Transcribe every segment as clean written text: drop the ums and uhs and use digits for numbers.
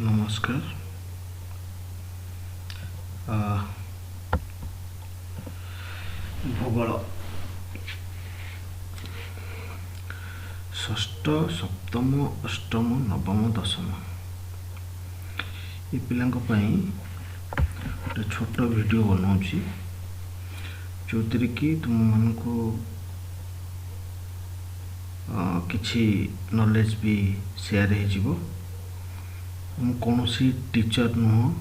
नमस्कार। भूगोल षष्ठ सप्तम अष्टम नवम दशम ये पिलांक पई गोटे छोट वीडियो बनाऊँगी जो कि तुम मान को किछि नॉलेज भी शेयर हो। कौन सी टीचर नुह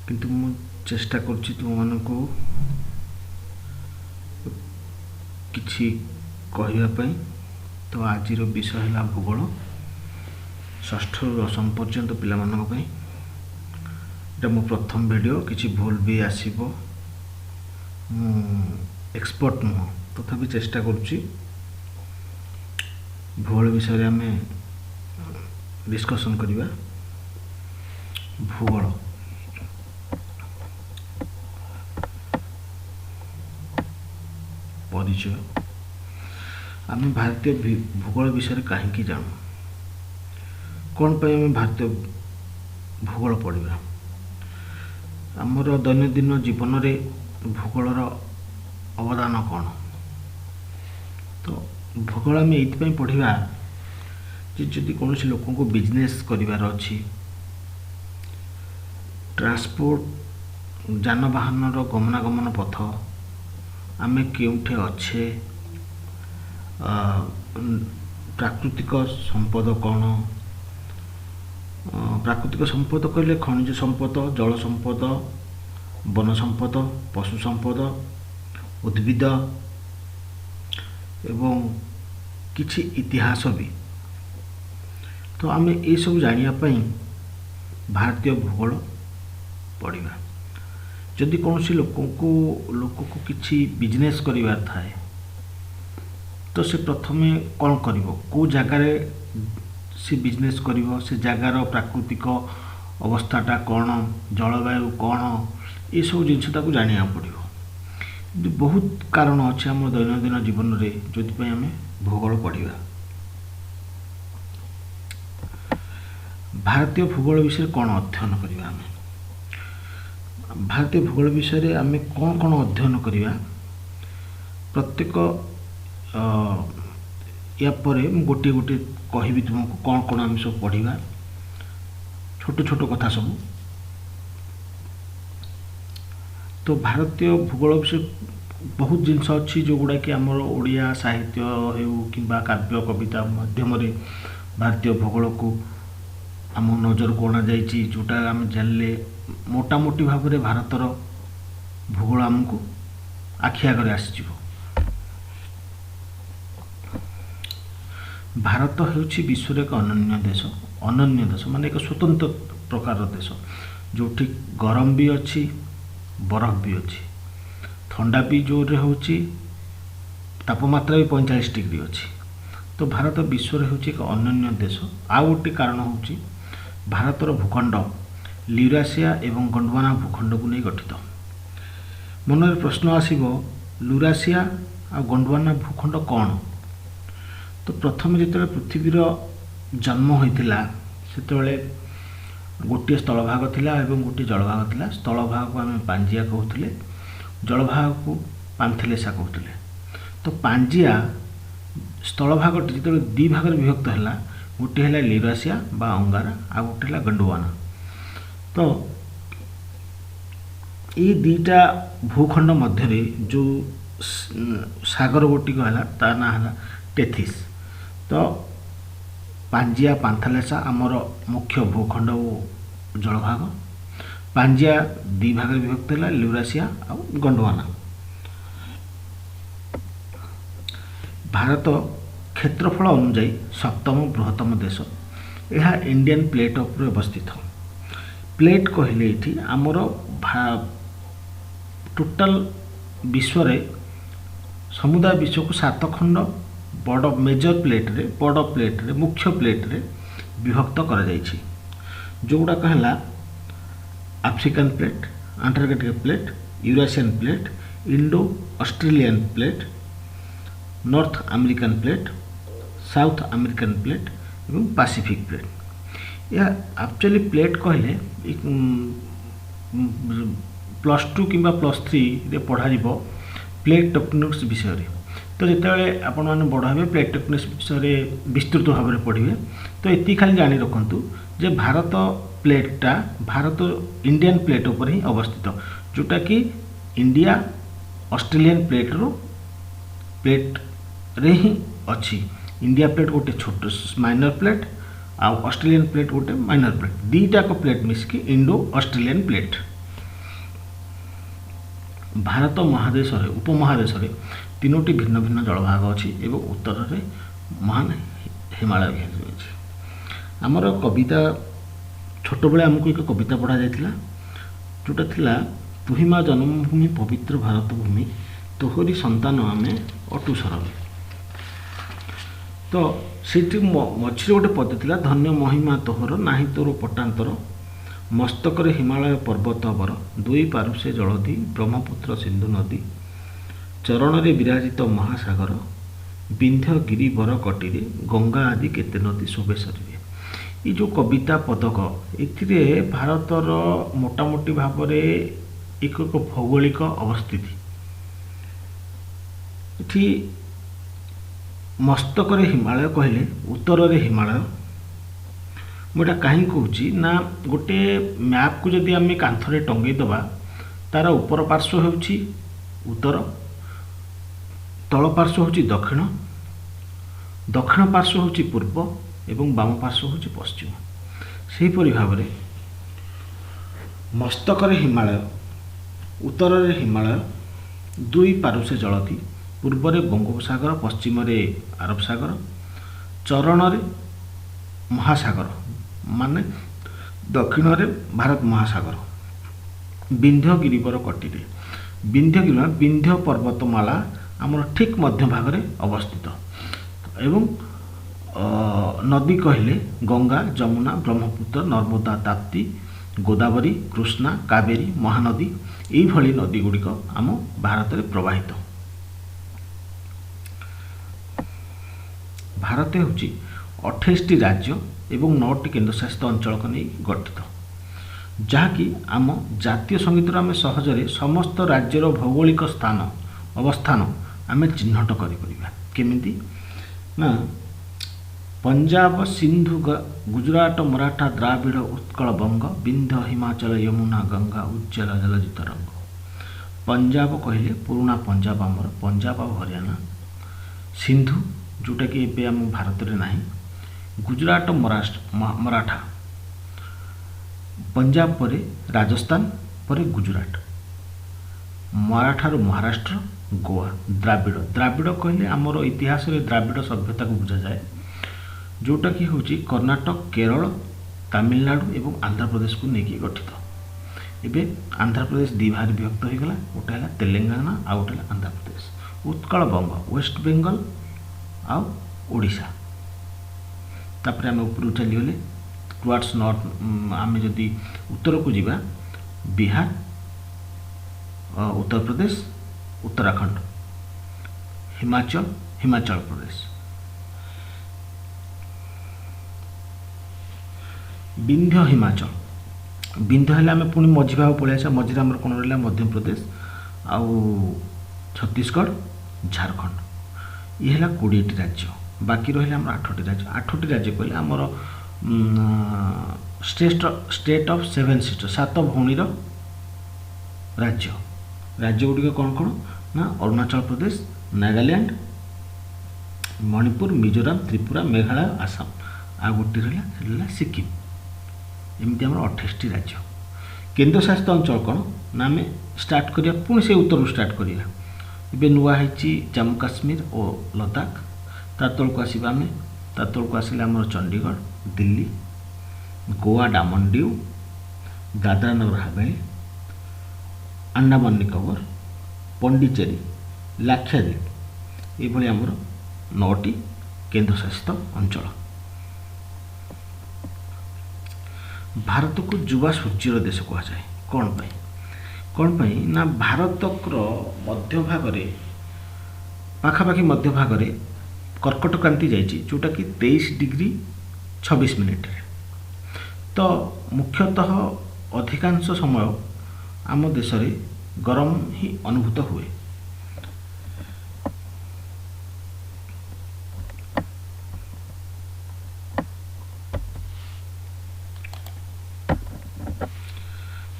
किंतु मु चेष्टा करछि तुम मान को किछि कहबा पई। तो आज विषय है भूगोल षष्ठ रु दशम पर्यंत पिला मानक पई। एटा मो प्रथम वीडियो, किछि भूल भी आसीबो, मु एक्सपर्ट नुह तथापि चेष्टा करछि भूगोल विषय में डिस्कशन करिबा। भूगोल परिचय आम भारतीय भूगोल विषय कहीं जानू, कौन पे आम भारतीय भूगोल पढ़ा। आमर दैनंदिन जीवन में भूगोलर अवदान कौन। तो भूगोल आम ये पढ़ा जदि कौन लोक को बिजनेस करार अच्छी, ट्रांसपोर्ट जानवाहन गमनागमन पथ, आम केउठे अच्छे, प्राकृतिक संपद कौन। प्राकृतिक संपद कहले खनिज संपद, जल संपद, वन संपद, पशु संपद, उद्भिद एवं किछि इतिहास भी। तो आम ये सब जानापी भारतीय भूगोल पढ़ा। जदि कौन लोक को किसी बिजनेस करार थाए तो से प्रथमे कौन कर, कौ जगार से बिजनेस कर, से जगार प्राकृतिक अवस्थाटा कौन, जलवायु कौन, ये सब जिनस जाना पड़ो। बहुत कारण अच्छे आम दैनंदिन जीवन में जो आम भूगोल पढ़ा। भारतीय भूगोल विषय कौन अध्ययन करवा। आम भारतीय भूगोल विषय आम कौन कौन अध्ययन करवा प्रत्येक या परे गोटे गोटे कहबी तुमको कौन कौन आम सब पढ़ा। छोट छोट कथा सब। तो भारतीय भूगोल विषय बहुत जिनस अच्छी जो गुड़ा कि आमर ओडिया साहित्य हो कि काव्य कविता माध्यम भारतीय भूगोल को आम नजर को अणा जाइए, जोटा आम जानले मोटामोटी भाव में भारतर भूगोल आमको आखि आगे आसीज। भारत होछि विश्व एक अनन्य देश माने एक स्वतंत्र प्रकार देश जोठी गरम भी अच्छी, बरफ भी अच्छी, ठंडा भी जोर होछि, तापमात्रा भी 45 डिग्री अच्छी। तो भारत विश्व होछि एक अनन्य देश। आ गोटे कारण होछि भारतर भूखंड ल्यूरासिया एवं गोंडवाना भूखंड को नहीं गठित। मन में प्रश्न आसीबो ल्यूरासिया आ गोंडवाना भूखंड कौन। तो प्रथम जिते पृथ्वीर जन्म होता से गोटे स्थलभाग थिला एवं गोटे जलभाग थिला। स्थलभाग को आम पांजिया कहते, जलभाग को पांथलेसा कहते। तो पांजिया स्थलभाग जो दी भाग विभक्त है, गोटे है ल्यूरासिया बा अंगारा आ गोटे है गोंडवाना। तो ये दीटा भूखंड मध्य जो सागर गोटी है ता ना है टेथिस। तो पांजिया पांथलेसा आमर मुख्य भूखंड और जलभाग। पांजिया दी भाग विभक्त है, ल्यूरासिया और गोंडवाना। भारत क्षेत्रफल अनुजाई सप्तम बृहत्तम देश। यह इंडियन प्लेट उपर अवस्थित। प्लेट कहले ये आमर टोटाल विश्व समुदाय विश्व को 7 खंड बड़ मेजर प्लेट रे, बड़ प्लेट रे, मुख्य प्लेट रे विभक्त कर जाइछि। जो गुड़ाक है African plate, Antarctic plate, Eurasian plate, Indo Australian plate, North American plate, South American plate एवं पैसिफिक प्लेट। या एक्चुअली प्लेट कहले +2 कि +3 पढ़ा प्लेट टेक्टोनिक्स विषय। तो जितेबाला आपण मैंने बड़ हे प्लेट टेक्टोनिक्स विषय विस्तृत भाव में पढ़े। तो ये खाली जानी रखु जे भारत प्लेटा भारत इंडियन प्लेट उपर ही अवस्थित, जोटा कि इंडिया ऑस्ट्रेलियन प्लेट रे ही अच्छी। इंडिया प्लेट गोटे छोट माइनर प्लेट आ ऑस्ट्रेलियन प्लेट गोटे माइनर प्लेट, दीटा को प्लेट मिसिकी इंडो ऑस्ट्रेलियन प्लेट। भारत महादेश उपमहादेश तीनोटी भिन्न भिन्न जलभाग अच्छी एवं उत्तर में महान हिमालय अच्छी। आमर कविता छोट बेले आमको एक कविता पढ़ा जाता जोटा थिला तुहिमा जन्मभूमि पवित्र भारत भूमि तोहरी संतान आमे अटुसर। तो सीठी मझे गोटे पद थिला धन्य महिमा तोहर नाही तोर पट्टांतर मस्तक हिमालय पर्वत अवर दुई पारुषे जलधि ब्रह्मपुत्र सिंधु नदी चरण रे विराजित महासागर विंध्य गिरी बर कटिरे गंगा आदि केते नदी शोभे सरिवे। ये जो कविता पदक ए भारतर मोटामोटी भाव में एक भौगोलिक अवस्थिति ये मस्तक हिमालय कहले उत्तर रे हिमालय। मुझे कहीं कहूँ ना गोटे मैप को जदि आम कांथरे टंगई दबा तार ऊपर पार्श्व होउछि उत्तर, तल पार्श्व होउछि दक्षिण, दक्षिण पार्श्व होउछि पूर्व एवं बाम पार्श्व होउछि पश्चिम। सेहीपरि भाव में मस्तक हिमालय उत्तर रे हिमालय दुई पारुषे जलधि पूर्व रे बंगोपसागर पश्चिम रे अरब सागर चरण रे महासागर माने दक्षिण रे भारत महासागर विंध्य गिरिवर कटिरे विंध्य गिरि विंध्य पर्वतमाला आमर ठीक मध्य भाग में अवस्थित एवं नदी कहले गंगा जमुना ब्रह्मपुत्र नर्मदा ताप्ती गोदावरी कृष्णा कावेरी महानदी यही नदी गुड़िक आम भारत में प्रवाहित। भारत होची 28टी राज्य एवं 9टी केन्द्रशासित अंचल को नहीं गठित, जहाँकि आम जातीय संगीत आम सहजरे समस्त राज्यर भौगोलिक स्थान अवस्थान आम चिन्हट करमिति ना पंजाब सिंधु गुजरात मराठा द्राविड़ उत्कल बंग विंध्य हिमाचल यमुना गंगा उज्जल जलजित रंग। पंजाब कहले पुराना पंजाब आमर पंजाब और हरियाणा, सिंधु जोटा कि एबे आम भारत में नहीं, गुजरात मराठा, पंजाब पर राजस्थान पर गुजरात, मराठार महाराष्ट्र गोवा, द्राविड़ द्राविड़ कहले आमर इतिहास में द्राविड़ सभ्यता को बुझा जाए जोटा कि हूँ कर्नाटक केरल तमिलनाडु एवं आंध्र प्रदेश को लेकिन गठित। एबे आंध्र प्रदेश दी भाग विभक्त हो गला, गोटे है तेलंगाना आ गोटे आंध्र प्रदेश, उत्कल बंग वेस्ट बेंगल आउ ओडिशा। तापर आम ऊपर चलीगले टुवार्ड्स नॉर्थ आम जदि उत्तर को जीवा बिहार उत्तर प्रदेश उत्तराखंड हिमाचल प्रदेश विंध्य हिमाचल विंध्य है आम पुणी मझी भाग पलैसा मझे आम कौन रहा मध्य प्रदेश आउ छत्तीसगढ़ झारखंड ये है 20टी राज्य। बाकी रहा आम 8टी राज्य 8टी राज्य कहले आमर स्टेट ऑफ 7 सिस्टर 7 भौणीर राज्य गुड़िक कौन कौन ना अरुणाचल प्रदेश नागालैंड मणिपुर मिजोराम त्रिपुरा मेघालय आसाम आ गोटे रहा सिक्किम। एमती आम 28टी राज्य। केन्द्रशासित अंचल कौन ना आम स्टार्ट करिया पुणी से उत्तर स्टार्ट करिया ए नुआ है जम्मू काश्मीर और लद्दाख। तार तल को आसवा आम तार तल को आसिले आम चंडीगढ़ दिल्ली गोवा डामन डीव दादरा नगर हवेली अंडमान निकोबर पंडिचेरी लाक्षाद्वीप ये आमर 9टी केन्द्रशासित अंचल। भारत को युवा सूर्यर देश कहुए कौन पाई ना भारतर मध्य भाग पाखापाखि मध्य भाग कर्कट क्रांति जाइए जोटा कि 23 डिग्री 26 मिनिट तो मुख्यतः अधिकांश समय आम देश में गरम ही अनुभूत हुए।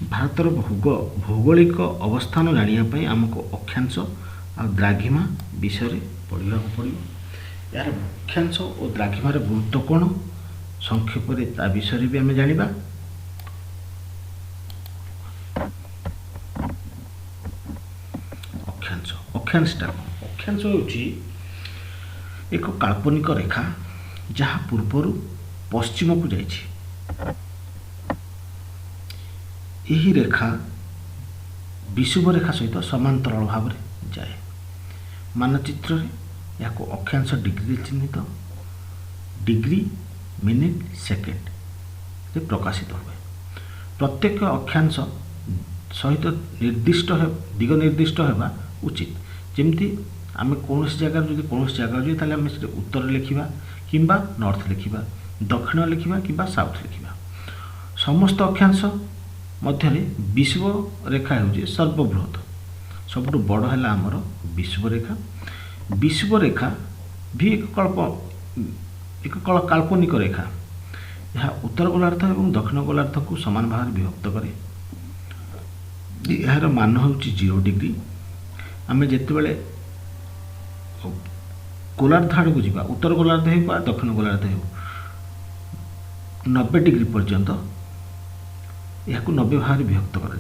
भारतर भौगोलिक अवस्थान जानापी आमको अक्षांश आ द्राघिमा विषय पढ़ा पड़ो। यार अक्षांश और द्राघिमार गुरुत्व कौन संक्षेप ता विषय भी आम जाना। अक्षांश अक्षांशटा अक्षांश होची एक काल्पनिक रेखा जहाँ पूर्वर पश्चिम को जाइछि। यही रेखा विषुव रेखा सहित समांतराल भाव में जाए। मानचित्र या अक्षांश डिग्री चिन्हित डिग्री मिनिट सेकेंड प्रकाशित हुए। प्रत्येक अक्षांश सहित निर्दिष्ट दिग निर्दिष्ट होगा उचित। जमती आम कौन जगार जो कौन जगार जाए आम से उत्तर लिखा कि नॉर्थ लिखा, दक्षिण लिखा कि साउथ लिखा। समस्त अक्षांश मध्य विषुव रेखा हूँ सर्वबृहत, सबुठ बड़ है आमर विषुव रेखा। विषुव रेखा भी एक काल्पनिक रेखा यह उत्तर गोलार्ध और दक्षिण गोलार्ध को समान भाव में विभक्त करे। यार मान हूँ 0 डिग्री। आम जिते गोलार्ध आड़ को जावा, उत्तर गोलार्ध हो दक्षिण गोलार्ध हो 90 डिग्री पर्यंत यह 90 भाग विभक्त कर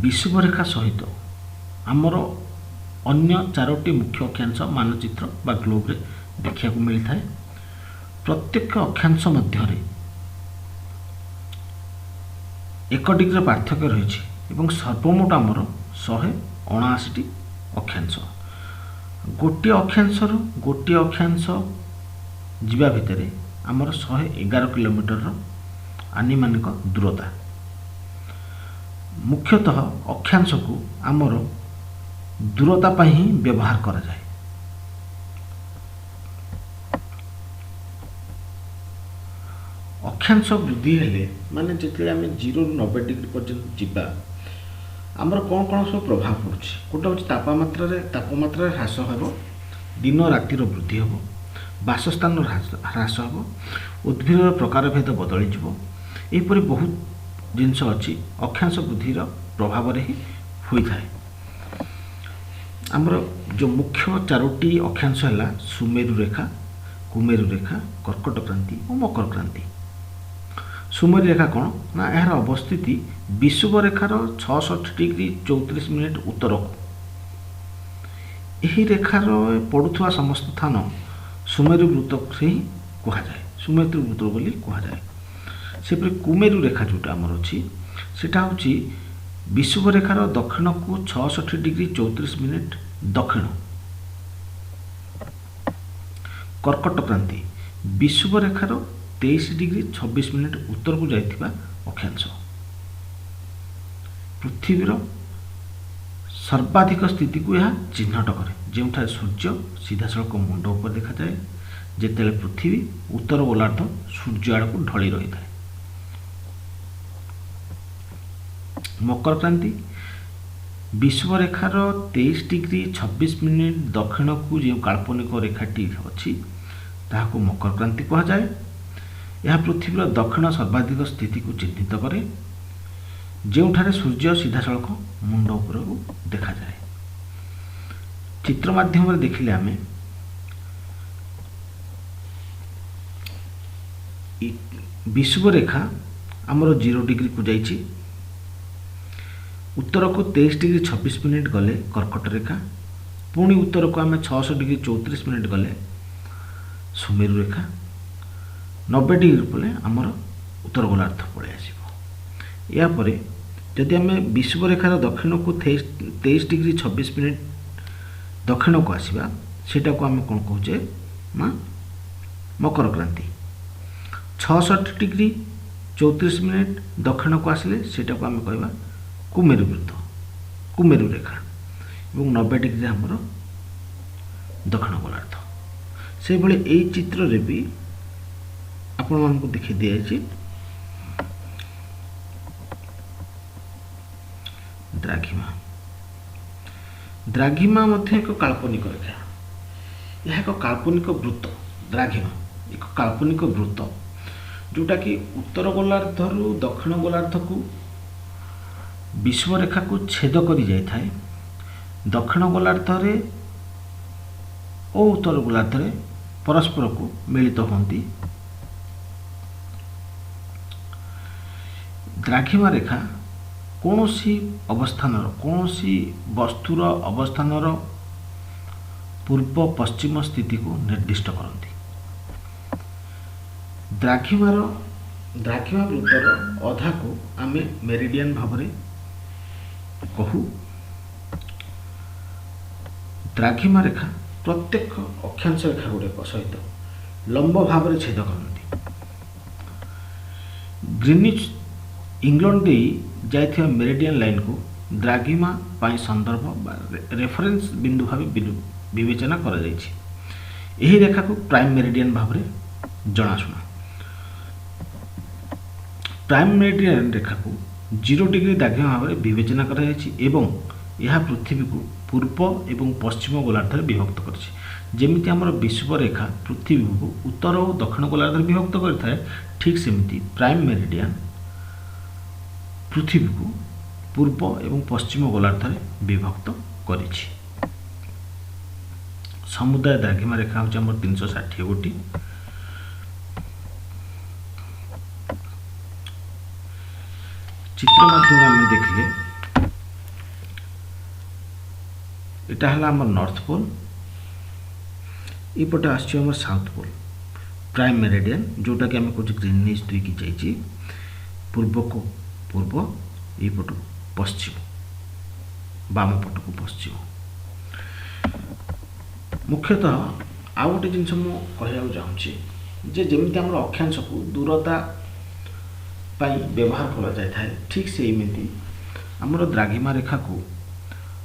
विषुव रेखा सहित आमर अन्य 4टी मुख्य अक्षांश मानचित्र बा ग्लोब रे देखा मिलता है। प्रत्येक अक्षांश मध्य 1 डिग्री पार्थक्य रही। सर्वमोट आमर 179टी अक्षांश। गोटे अक्षांश जीवा भितर आमर 111 किलोमीटर आनुमानिक दूरता। मुख्यतः अक्षांश को आमर दूरता पर ही व्यवहार करा जाए। अक्षांश वृद्धि हेले माने जिते आम 0 ରୁ 90 डिग्री पर्यंत जीवा आमर कौन कौन सब प्रभाव पड़ुछि। गोटे हूँ तापमात्रा ह्रास हो, दिन रातिर वृद्धि हो, बासस्थान ह्रास हो, उद्भिद प्रकार भेद बदली यहपरी बहुत जिनस अच्छी अक्षांश वृद्धि प्रभाव ही होता है। आमर जो मुख्य 4टी अक्षांश है सुमेरु रेखा, कुमेरु रेखा, कर्कट क्रांति और मकर क्रांति। सुमेरु रेखा कौन ना यार अवस्थिति विषुव रेखार 66 डिग्री 34 मिनिट उत्तर को। यही रेखार पड़ुवा समस्त स्थान सुमेरु वृत्त से ही कहुए, सुमेरु वृत्त बोली कहुए। सेपरि कुमेरु रेखा जोटा आमर अच्छी सेटा हूँ विषुव रेखार दक्षिण को 66 डिग्री 34 मिनिट दक्षिण। कर्कट क्रांति विषुव रेखार 23 डिग्री 26 मिनिट उत्तर को जाइथिबा अक्षांश। पृथ्वीर सर्वाधिक स्थिति को यह चिन्हट करे जो सूर्य सीधा सड़क मुंड ऊपर देखा जाए जिते पृथ्वी उत्तर गोलार्ध सूर्य आड़ को ढली रही है। मकर क्रांति विषुव रेखार 23 डिग्री 26 मिनिट दक्षिण को जो काल्पनिक रेखाटी अच्छी ताहाको मकर क्रांति कहुए। यह पृथ्वीर दक्षिण सर्वाधिक स्थिति को चिन्हित करे जो सूर्य सीधा सड़क मुंड ऊपर को देखा जाए। चित्र माध्यम देखिले आम विषुव रेखा आमर 0 डिग्री को जाइए, उत्तर को 23 डिग्री 26 मिनिट गले कर्कट रेखा, पुणी उत्तर को आम 66 डिग्री 34 मिनिट गले सुमेरु रेखा, 90 डिग्री पले आमर उत्तर गोलार्ध पलि आसब। यापर जदि आम विषुव रेखार दक्षिण को 23 डिग्री 26 मिनिट दक्षिण को आसवा सेटा को आम कौन कहे ना मकर क्रांति। 66 डिग्री 34 मिनिट दक्षिण को आसिले सेटा को आम कहवा कुमेरु वृत्त कुमेरु रेखा और 90 डिग्री आमर दक्षिण गोलार्ध। से भले एई चित्र रे भी आपण मानकु देखि दिया छी द्राघिमा। द्राघिमा मध्य एक काल्पनिक रेखा, यह एक काल्पनिक वृत्त। द्राघिमा एक काल्पनिक वृत्त जोटा कि उत्तर गोलार्ध रु दक्षिण गोलार्ध को विषुवरेखा को छेद करी जाय थाए। दक्षिण गोलार्ध रे और उत्तर गोलार्ध रे परस्पर को मिलित होती। द्राघिमा रेखा कौनसी अवस्थान कौनसी वस्तुर अवस्थान पूर्व पश्चिम स्थिति को निर्दिष्ट करती। द्राघिमा वृत्तर अधा को आमे मेरिडियन भाव कहू। द्राघिमा रेखा प्रत्येक अक्षांश रेखा गुड़िक सहित लंब भाव छेद करती। ग्रीनिच इंग्लैंड दे जाइथिबा मेरिडियन लाइन को द्राघिमा पाई संदर्भ रेफरेंस बिंदु भाव विवेचना करा जायछि। एही रेखा को प्राइम मेरिडियन भाव जनाशुना। प्राइम मेरिडियन रेखा को 0 डिग्री द्राघिमा भाव विवेचना करा जायछि एवं यह पृथ्वी को पूर्व एवं पश्चिम गोलार्ध विभक्त करछि। जेमिति हमर विषुव रेखा पृथ्वी को उत्तर और दक्षिण गोलार्ध विभक्त करिथाय, ठीक सेमिति प्राइम मेरिडियन पृथ्वी को पूर्व एवं पश्चिम गोलार्ध विभक्त करिछि। समुदाय द्राघिमा रेखा होछि हमर 360 गोटी। चित्र माध्यम में देखले एटा हला हमर नॉर्थ पोल, इपटे आछि हमर साउथ पोल। प्राइम मेरिडियन जोटा कि हमें कुछ ग्रीनिच दुई की जाइछि, पूर्व को पूर्व एपट पश्चिम, बाम पट को पश्चिम। मुख्यतः आउ गोटे जिनस मु कहया चाहूँगी जे जमिति हमर अक्षांश को दूरता पाई व्यवहार करा जाय थाए, ठीक से एमिति हमर द्राघिमा रेखा को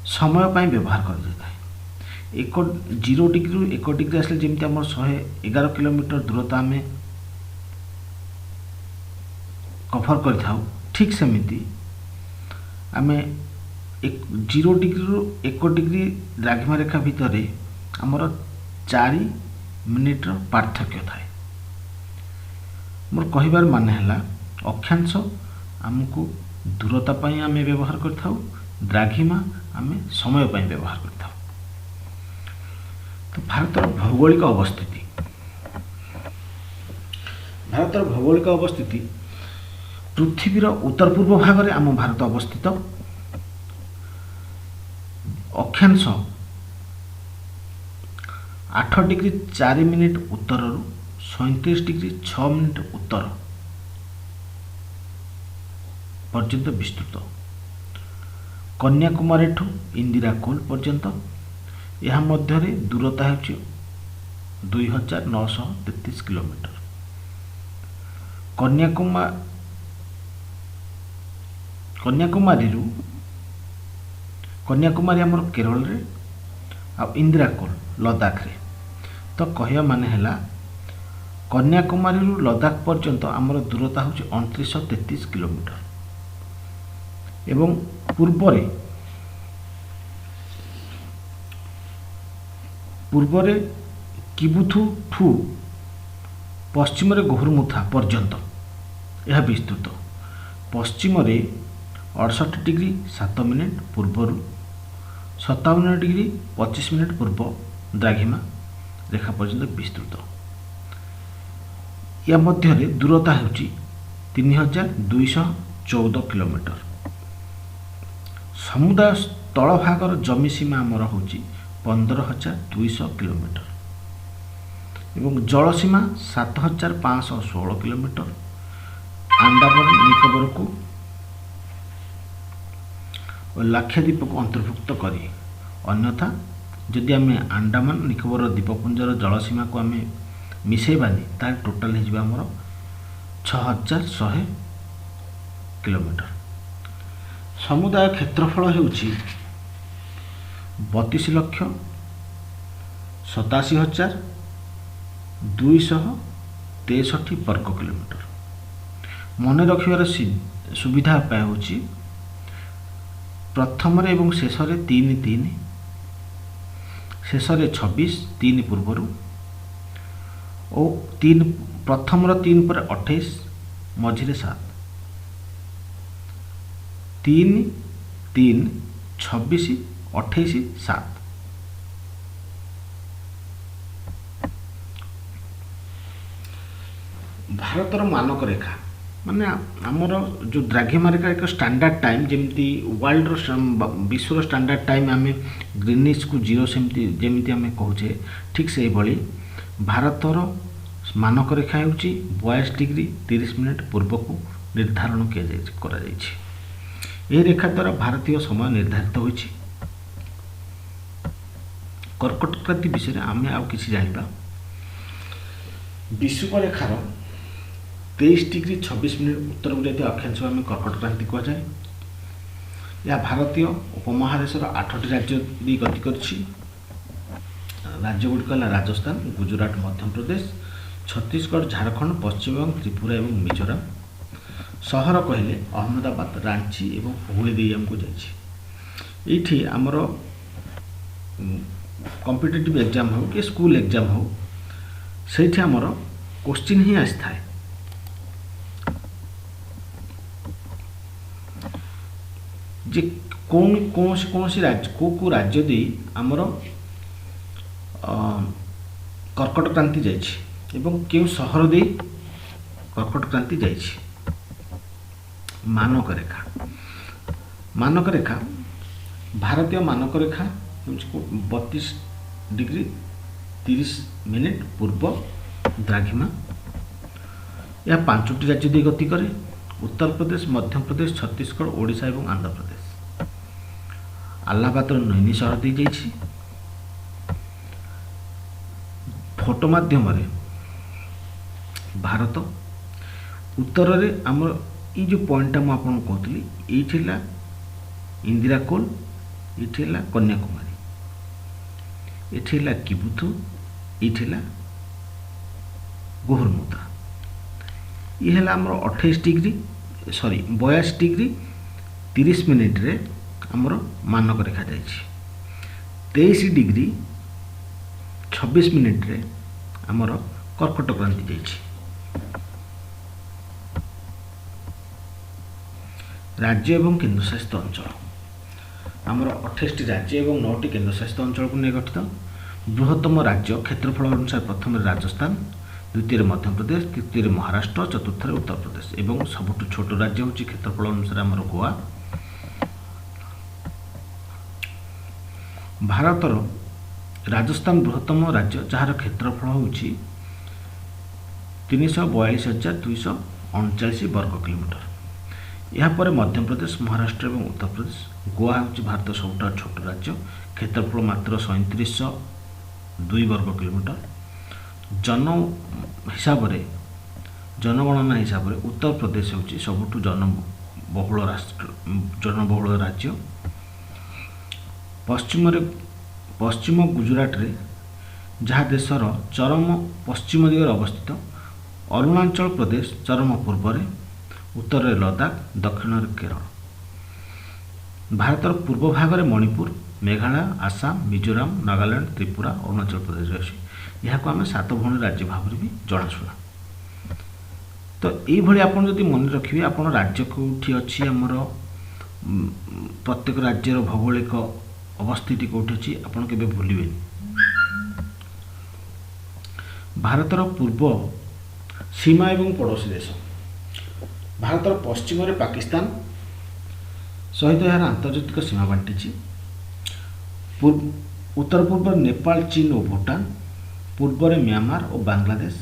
समय पाई व्यवहार करा जाय थाए। 0 डिग्री रु 1 डिग्री आसले जमिति हमर 111 किलोमीटर दूरता में कभर कर थाउ, ठीक सेमिति आमे 0 डिग्री रु 1 डिग्री द्राघिमा रेखा भितर आमर 4 मिनिट पार्थक्य थाए। मोर कहिबार माने हला अक्षांश आमको दूरता पाई आमे व्यवहार कर थाउ, द्राघिमा आमे समय पाई व्यवहार कर थाउ। तो भारतर भौगोलिक अवस्थिति, भारतर भौगोलिक अवस्थिति पृथ्वीर उत्तर पूर्व भाग में आम भारत अवस्थित। अक्षांश 8 डिग्री 4 मिनिट उत्तर रु 37 डिग्री 6 मिनिट उत्तर पर्यंत विस्तृत। कन्याकुमारी ठू इंदिरा कोल पर्यंत यह मध्य दूरता है 2933 किलोमीटर। कन्याकुमारी आमर केरल रे आ इंदिरा कोल लद्दाख रे। तो कहया माने हला कन्याकुमारी रु लद्दाख पर्यंत आमर दूरता हूँ 2933 किलोमीटर एवं पूर्वरे किबुथु ठू पश्चिम रे गोहरमुथा पर्यंत यह विस्तृत। पश्चिम रे 68 डिग्री 7 मिनिट पूर्वर 57 डिग्री 25 मिनिट पूर्व द्राघिमा रेखा पर्यंत विस्तृत। या मध्य दूरता होची 3214 किलोमीटर। समुदाय तल भागर जमी सीमा आमर होची 15200 किलोमीटर एवं जल सीमा 7516 किलोमीटर। अंडमान निकोबर को और लाक्षाद्वीप को अंतर्भुक्त करी, अन्यथा जदि आम अंडमान निकोबर द्वीपपुंजर जलसीमा को आम मिसेबानी तार टोटाल हो 6100 किलोमीटर। समुदाय क्षेत्रफल होउछि 32,87,000 263 ବର୍ଗ କିଲୋମିଟର। ମନେ ରଖିବାର ସୁବିଧା ଉପାୟ ହେଉଛି ପ୍ରଥମରେ ଏବଂ ଶେଷରେ 3 ଶେଷରେ 26 3 ପୂର୍ବରୁ ଓ ପ୍ରଥମର 3 ପରେ 28 ମଝିରେ 7 3 3 26 28 7। ଭାରତର ମାନକ ରେଖା ମାନେ ଆମର ଯେଉଁ ଦ୍ରାଘିମାରେଖା ଏକ ଷ୍ଟାଣ୍ଡାର୍ଡ଼ ଟାଇମ୍, ଯେମିତି ୱାର୍ଲଡର ବିଶ୍ୱର ଷ୍ଟାଣ୍ଡାର୍ଡ଼ ଟାଇମ୍ ଆମେ ଗ୍ରୀନିଚ୍କୁ 0 ଯେମିତି ଆମେ କହୁଛେ, ଠିକ୍ ସେଇଭଳି ଭାରତର ମାନକ ରେଖା ହେଉଛି 42 ଡିଗ୍ରୀ 30 ମିନିଟ୍ ପୂର୍ବକୁ ନିର୍ଦ୍ଧାରଣ କରାଯାଇଛି। ଏହି ରେଖା ଦ୍ୱାରା ଭାରତୀୟ ସମୟ ନିର୍ଦ୍ଧାରିତ ହୋଇଛି। କର୍କଟ କ୍ରାନ୍ତି ବିଷୟରେ ଆମେ ଆଉ କିଛି ଜାଣିବା। ବିଷୁବରେଖାର 23 ଡିଗ୍ରୀ 26 ମିନିଟ୍ ଉତ୍ତରକୁ ଯାଇଥିବା ଅକ୍ଷାଂଶକୁ ଆମେ କର୍କଟ କ୍ରାନ୍ତି କୁହାଯାଏ। ଏହା ଭାରତୀୟ ଉପମହାଦେଶର 8ଟି ରାଜ୍ୟ ଦେଇ ଗତି କରିଛି। ରାଜ୍ୟଗୁଡ଼ିକ ହେଲା ରାଜସ୍ଥାନ, ଗୁଜୁରାଟ, ମଧ୍ୟପ୍ରଦେଶ, ଛତିଶଗଡ଼, ଝାଡ଼ଖଣ୍ଡ, ପଶ୍ଚିମବଙ୍ଗ, ତ୍ରିପୁରା ଏବଂ ମିଜୋରାମ। ସହର କହିଲେ ଅହମ୍ମଦାବାଦ, ରାଞ୍ଚି ଏବଂ ହୁଗୁଳି ଦେଇ ଆମକୁ ଯାଇଛି। ଏଇଠି ଆମର କମ୍ପିଟେଟିଭ୍ ଏକ୍ଜାମ୍ ହେଉ କି ସ୍କୁଲ ଏକ୍ଜାମ୍ ହେଉ, ସେଇଠି ଆମର କୋଶ୍ଚିନ୍ ହିଁ ଆସିଥାଏ। ଯେ କୌଣସି ରାଜ୍ୟ କେଉଁ ରାଜ୍ୟ ଦେଇ ଆମର କର୍କଟ କ୍ରାନ୍ତି ଯାଇଛି ଏବଂ କେଉଁ ସହର ଦେଇ କର୍କଟ କ୍ରାନ୍ତି ଯାଇଛି। ମାନକ ରେଖା ଭାରତୀୟ ମାନକ ରେଖା ହେଉଛି 32 ଡିଗ୍ରୀ 30 ମିନିଟ୍ ପୂର୍ବ ଦ୍ରାଘିମା। ଏହା 5ଟି ରାଜ୍ୟ ଦେଇ ଗତି କରେ: ଉତ୍ତରପ୍ରଦେଶ, ମଧ୍ୟପ୍ରଦେଶ, ଛତିଶଗଡ଼, ଓଡ଼ିଶା ଏବଂ ଆନ୍ଧ୍ରପ୍ରଦେଶ। ଆହ୍ଲାବାଦର ନୈନି ସହର ଦେଇ ଯାଇଛି। ଫଟୋ ମାଧ୍ୟମରେ ଭାରତ ଉତ୍ତରରେ ଆମର ଏଇ ଯେଉଁ ପଏଣ୍ଟଟା ମୁଁ ଆପଣଙ୍କୁ କହୁଥିଲି, ଏଇଠି ହେଲା ଇନ୍ଦିରା କୋଲ, ଏଇଠି ହେଲା କନ୍ୟାକୁମାରୀ, ଏଠି ହେଲା କିବୁଥୁ, ଏଇଠି ହେଲା ଗୋହରମୁଦା। ଇଏ ହେଲା ଆମର 22 ଡିଗ୍ରୀ 30 ମିନିଟ୍ରେ ଆମର ମାନକ ରେଖା ଯାଇଛି। 23 ଡିଗ୍ରୀ 26 ମିନିଟ୍ରେ ଆମର କର୍କଟ କ୍ରାନ୍ତି ଯାଇଛି। ରାଜ୍ୟ ଏବଂ କେନ୍ଦ୍ରଶାସିତ ଅଞ୍ଚଳ ଆମର 28ଟି ରାଜ୍ୟ ଏବଂ 9ଟି କେନ୍ଦ୍ରଶାସିତ ଅଞ୍ଚଳକୁ ନେଇ ଗଠିତ। ବୃହତ୍ତମ ରାଜ୍ୟ କ୍ଷେତ୍ରଫଳ ଅନୁସାରେ ପ୍ରଥମରେ ରାଜସ୍ଥାନ, ଦ୍ୱିତୀୟରେ ମଧ୍ୟପ୍ରଦେଶ, ତୃତୀୟରେ ମହାରାଷ୍ଟ୍ର, ଚତୁର୍ଥରେ ଉତ୍ତରପ୍ରଦେଶ ଏବଂ ସବୁଠୁ ଛୋଟ ରାଜ୍ୟ ହେଉଛି କ୍ଷେତ୍ରଫଳ ଅନୁସାରେ ଆମର ଗୋଆ। ଭାରତର ରାଜସ୍ଥାନ ବୃହତ୍ତମ ରାଜ୍ୟ, ଯାହାର କ୍ଷେତ୍ରଫଳ ହେଉଛି 342,239 ବର୍ଗ କିଲୋମିଟର। ଏହାପରେ ମଧ୍ୟପ୍ରଦେଶ, ମହାରାଷ୍ଟ୍ର ଏବଂ ଉତ୍ତରପ୍ରଦେଶ। ଗୋଆ ହେଉଛି ଭାରତର ସବୁଠାରୁ ଛୋଟ ରାଜ୍ୟ, କ୍ଷେତ୍ରଫଳ ମାତ୍ର 3702 ବର୍ଗ କିଲୋମିଟର। ଜନଗଣନା ହିସାବରେ ଉତ୍ତରପ୍ରଦେଶ ହେଉଛି ସବୁଠୁ ଜନବହୁଳ ରାଜ୍ୟ। ପଶ୍ଚିମ ଗୁଜୁରାଟରେ, ଯାହା ଦେଶର ଚରମ ପଶ୍ଚିମ ଦିଗରେ ଅବସ୍ଥିତ। ଅରୁଣାଚଳ ପ୍ରଦେଶ ଚରମ ପୂର୍ବରେ, ଉତ୍ତରରେ ଲଦାଖ, ଦକ୍ଷିଣରେ କେରଳ। ଭାରତର ପୂର୍ବ ଭାଗରେ ମଣିପୁର, ମେଘାଳୟ, ଆସାମ, ମିଜୋରାମ, ନାଗାଲାଣ୍ଡ, ତ୍ରିପୁରା, ଅରୁଣାଚଳ ପ୍ରଦେଶ ରହିଛି। ଏହାକୁ ଆମେ 7 ଭଉଣୀ ରାଜ୍ୟ ଭାବରେ ବି ଜଣାଶୁଣା। ତ ଏଇଭଳି ଆପଣ ଯଦି ମନେ ରଖିବେ, ଆପଣ ରାଜ୍ୟ କେଉଁଠି ଅଛି, ଆମର ପ୍ରତ୍ୟେକ ରାଜ୍ୟର ଭୌଗୋଳିକ ଅବସ୍ଥିତି କେଉଁଠି ଅଛି, ଆପଣ କେବେ ଭୁଲିବେନି। ଭାରତର ପୂର୍ବ ସୀମା ଏବଂ ପଡ଼ୋଶୀ ଦେଶ। ଭାରତର ପଶ୍ଚିମରେ ପାକିସ୍ତାନ ସହିତ ଏହାର ଆନ୍ତର୍ଜାତିକ ସୀମା ବାଣ୍ଟିଛି। ଉତ୍ତର ପୂର୍ବରେ ନେପାଳ, ଚୀନ ଓ ଭୁଟାନ, ପୂର୍ବରେ म्यांमार ଓ ବାଂଲାଦେଶ।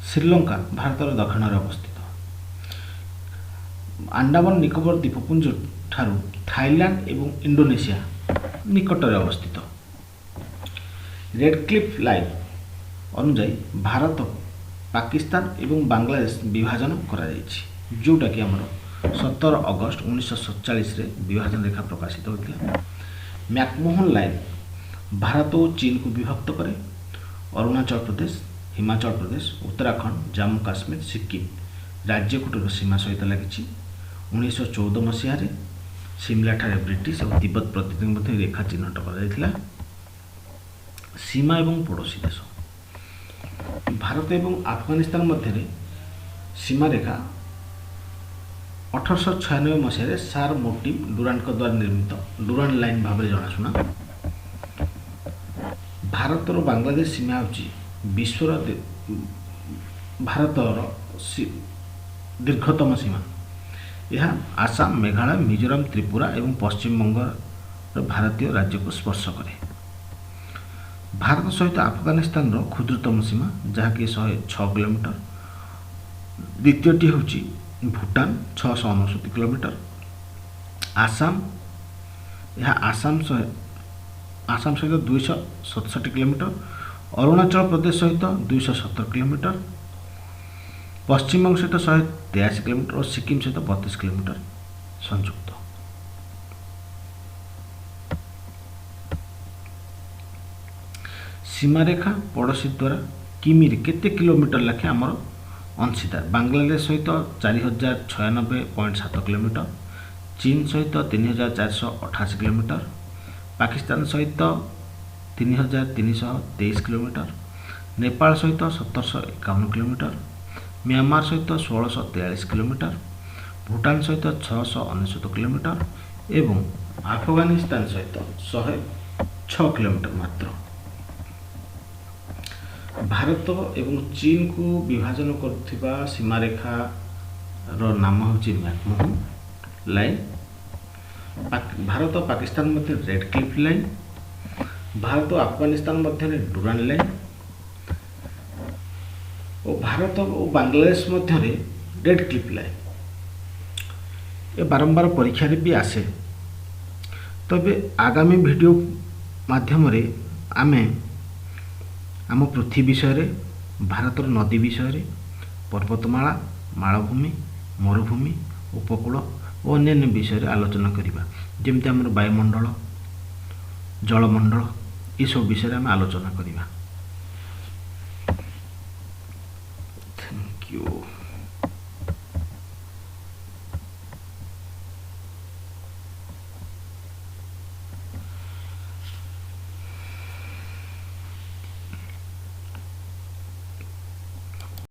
ଶ୍ରୀଲଙ୍କା ଭାରତର ଦକ୍ଷିଣରେ ଅବସ୍ଥିତ। ଆଣ୍ଡାମାନ ନିକୋବର ଦ୍ୱୀପପୁଞ୍ଜ ଠାରୁ ଥାଇଲାଣ୍ଡ ଏବଂ ଇଣ୍ଡୋନେସିଆ ନିକଟରେ ଅବସ୍ଥିତ। ରେଡ୍ କ୍ଲିଫ୍ ଲାଇନ୍ ଅନୁଯାୟୀ ଭାରତ, ପାକିସ୍ତାନ ଏବଂ ବାଂଲାଦେଶ ବିଭାଜନ କରାଯାଇଛି, ଯେଉଁଟାକି ଆମର 17 ଅଗଷ୍ଟ 1947ରେ ବିଭାଜନ ରେଖା ପ୍ରକାଶିତ ହୋଇଥିଲା। ମ୍ୟାକମୋହନ ଲାଇନ୍ ଭାରତ ଓ ଚୀନକୁ ବିଭକ୍ତ କରେ। ଅରୁଣାଚଳ ପ୍ରଦେଶ हिमाचल प्रदेश, उत्तराखंड, जम्मू काश्मीर, सिक्किम राज्यकूटर सीमा सहित लगी। 1914 मसीह सिमला ठारे ब्रिटिश और तिब्बत प्रतिनिधि मध्य रेखा चिन्हट कर सीमा एवं पड़ोसी देश भारत एवं अफगानिस्तान मध्य सीमा रेखा 1896 मसीह सार मोटिव डुरांड द्वारा निर्मित डुरांड लाइन भाव में जनाशुना। भारत और बांग्लादेश सीमा होची विश्वर भारतर दीर्घतम सीमा। यह आसाम, मेघालय, मिजोराम, त्रिपुरा एवं पश्चिम बंग भारतीय राज्य को स्पर्श करे। भारत सहित अफगानिस्तान क्षुद्रतम सीमा जहाँकि 106 किलोमीटर। द्वितीयटी होची भूटान 669 किलोमीटर। आसाम यह आसाम सहित 267 किलोमीटर। अरुणाचल प्रदेश सहित 217 किलोमीटर। पश्चिम बंग सहित 183 किलोमीटर और सिक्किम सहित 32 किलोमीटर संयुक्त। सीमारेखा पड़ोशी द्वारा किमी केते किलोमीटर लखे आमर अंशीदार। बांग्लादेश सहित 4096.7 किलोमीटर। चीन सहित 3488 किलोमीटर। पाकिस्तान सहित 3323 किलोमीटर। नेपाल सहित 1751 किलोमीटर। म्यांमार सहित 1643 किलोमीटर। भूटान सहित 699 किलोमीटर एवं अफगानिस्तान सहित 106 किलोमीटर मात्र। भारत एवं चीन को विभाजन करथिबा सीमारेखा रो नाम होची मैकमोहन लाइन। भारत और पाकिस्तान मध्य रेड क्लिफ लाइन। भारत और अफगानिस्तान मध्य डुरांड लाइन और भारत और बांग्लादेश मध्य रेड क्लिफ लाइन। ये बारंबार परीक्षा भी आसे। तबे आगामी वीडियो माध्यम रे आमे आम पृथ्वी विषय, भारतर नदी विषय, पर्वतमाला, मालभूमि, मरुभूमि, उपकूल और अन्य विषय आलोचना करवा। जमती आम वायुमंडल, जलमंडल ये सब विषय आम आलोचना करवा। Thank you.